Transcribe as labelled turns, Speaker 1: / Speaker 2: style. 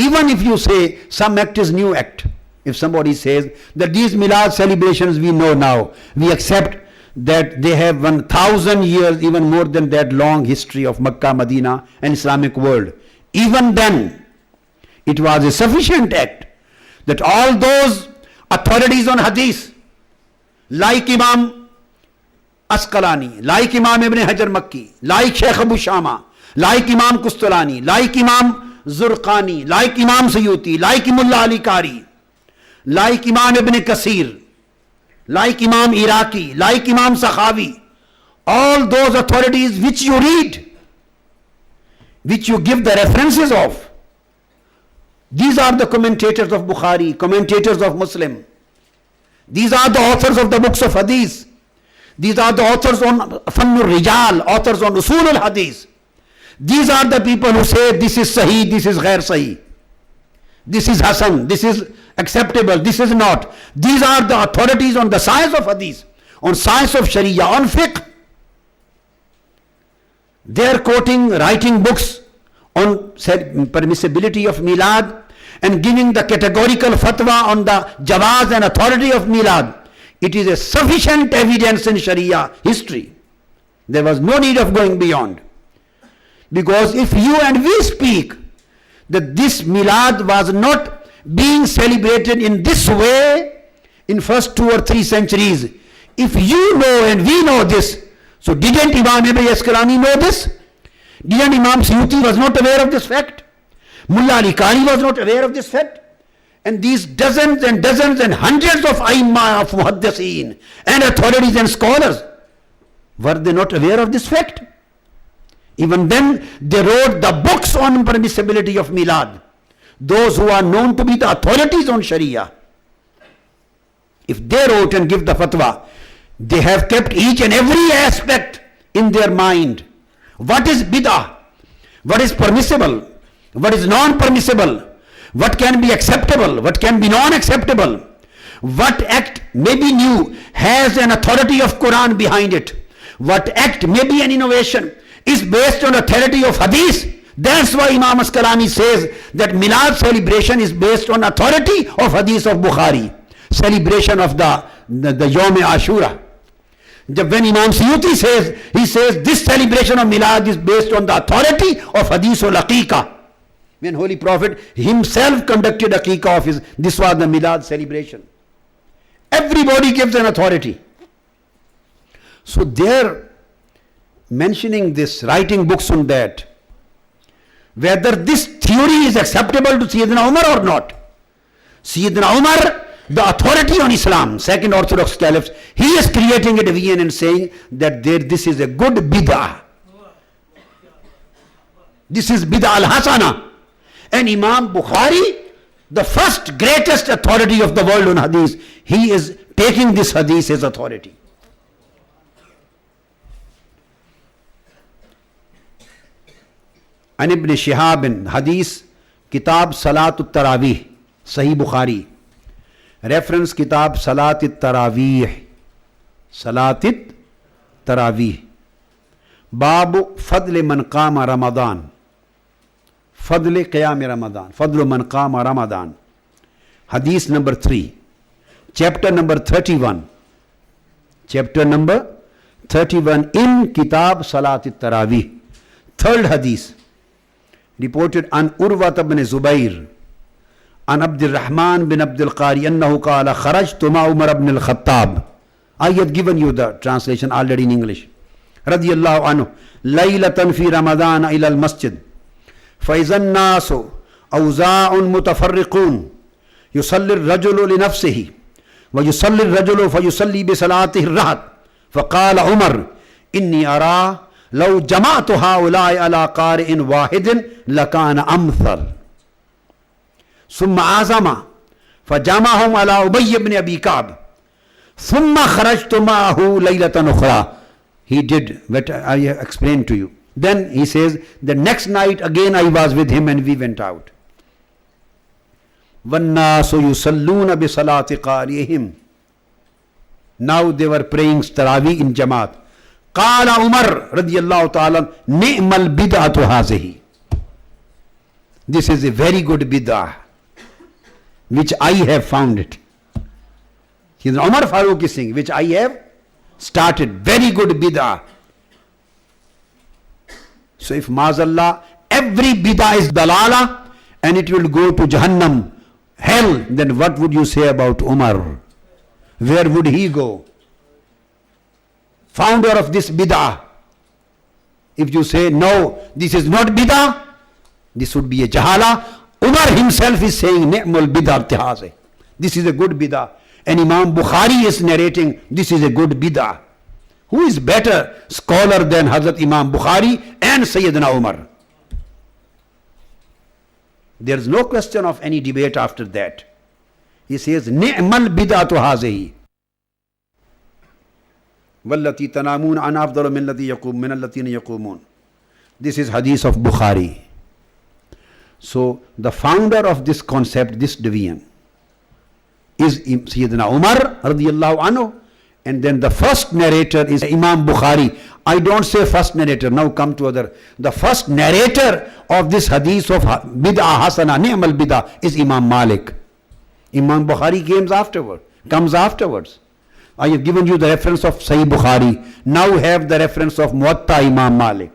Speaker 1: even if you say some act is new act, if somebody says that these Milad celebrations we know now, we accept that they have 1,000 years, even more than that, long history of Makkah, Medina and Islamic world. Even then, it was a sufficient act that all those authorities on hadith, like Imam Asqalani, like Imam Ibn Hajar Makki, like Sheikh Abu Shama, like Imam Kustalani, like Imam Zurqani, like Imam Sayyuti, like Mullah Ali Qari, like Imam Ibn Kasir, like Imam Iraqi, like Imam Sakhawi, all those authorities which you read, which you give the references of, these are the commentators of Bukhari, commentators of Muslim. These are the authors of the books of Hadith. These are the authors on Fannur Rijal, authors on Usul al-Hadith. These are the people who say this is Sahih, this is Ghair Sahih. This is Hasan, this is acceptable, this is not. These are the authorities on the science of Hadith, on science of Sharia, on fiqh. They are quoting, writing books on permissibility of Milad and giving the categorical fatwa on the jawaz and authority of Milad. It is a sufficient evidence in Sharia history. There was no need of going beyond. Because if you and we speak that this Milad was not being celebrated in this way in first 2 or 3 centuries, if you know and we know this, so didn't Imam Ibn Asqalani know this? Didn't Imam Suyuti was not aware of this fact? Mullah Ali Qari was not aware of this fact? And these dozens and dozens and hundreds of Aimma of Muhaddiseen and authorities and scholars, were they not aware of this fact? Even then, they wrote the books on permissibility of Milad. Those who are known to be the authorities on Sharia. If they wrote and give the fatwa, they have kept each and every aspect in their mind. What is bid'ah? What is permissible? What is non-permissible? What can be acceptable? What can be non-acceptable? What act may be new, has an authority of Quran behind it? What act may be an innovation, is based on authority of Hadith? That's why Imam Asqalani says that Milad celebration is based on authority of Hadith of Bukhari. Celebration of the Yawm Ashura. When Imam Suyuti says, he says this celebration of Milad is based on the authority of Hadith ul Aqiqah. When Holy Prophet himself conducted Aqiqah of his, this was the Milad celebration. Everybody gives an authority. So they're mentioning this, writing books on that. Whether this theory is acceptable to Sayyidina Umar or not. Sayyidina Umar, the authority on Islam, second Orthodox Caliph, he is creating a division and saying that this is a good bid'ah. This is bid'ah al-hasana. And Imam Bukhari, the first greatest authority of the world on hadith, he is taking this hadith as authority. An Ibn Shihab in Hadith, Kitab Salat al-Tarawih, Sahih Bukhari. Reference Kitab Salat al-Tarawih, Salat al-Tarawih. Babu Fadl man qama Ramadan. Fadl Qiyam Ramadan. Fadl man qama Ramadan. Hadith number 3. Chapter number 31. Chapter number 31 in Kitab Salat al-Tarawih. Third hadith. Reported an Urwat ibn Zubair, an Abdul Rahman bin Abdul Qari, annahu qala kharajtu ma Umar ibn al-Khattab. I had given you the translation already in English. Radiyallahu anhu, laylatan fi Ramadan ila al-masjid. فإذا الناس أوزاع متفرقون يصلي الرجل لنفسه ويصلي الرجل فيصلي بصلاته الرهط فقال عمر إني أرى لو جمعت هؤلاء على قارئ واحد لكان أمثل ثم عزم فجمعهم على أبي بن أبي كعب ثم خرجت معه ليلة أخرى. He did what I explained to you. Then he says, the next night again I was with him and we went out. وَالنَّاسُ يُصَلُّونَ بِصَلَاةِ قَارِئِهِمْ. Now they were praying Tarawih in Jamaat. قال عمر رضي الله تعالى نعم البدعة هذه. this is a very good bid'ah, which I have found it. Umar Farooq is saying, which I have started, very good bid'ah. So if maazallah, every bid'ah is dalala and it will go to Jahannam, hell, then what would you say about Umar? Where would he go? Founder of this bid'ah. If you say, no, this is not bid'ah, this would be a jahala. Umar himself is saying, ni'mal bid'ah ittihaz. This is a good bid'ah. And Imam Bukhari is narrating, this is a good bid'ah. Who is better scholar than Hazrat Imam Bukhari and Sayyidina Umar? There is no question of any debate after that. He says, ni'mal bid'atu hazihi. وَالَّتِي تَنَامُونَ عَنْ أَفْضَلُ مِنَ الَّذِينَ يَقُومُونَ. This is hadith of Bukhari. So the founder of this concept, this division, is Sayyidina Umar radiyallahu anhu, and then the first narrator is Imam Bukhari. I don't say first narrator, now come to other. The first narrator of this hadith of bid'ah hasana, ni'mal bid'ah, is Imam Malik. Imam Bukhari comes afterwards. I have given you the reference of Sahih Bukhari. Now have the reference of Muwatta Imam Malik.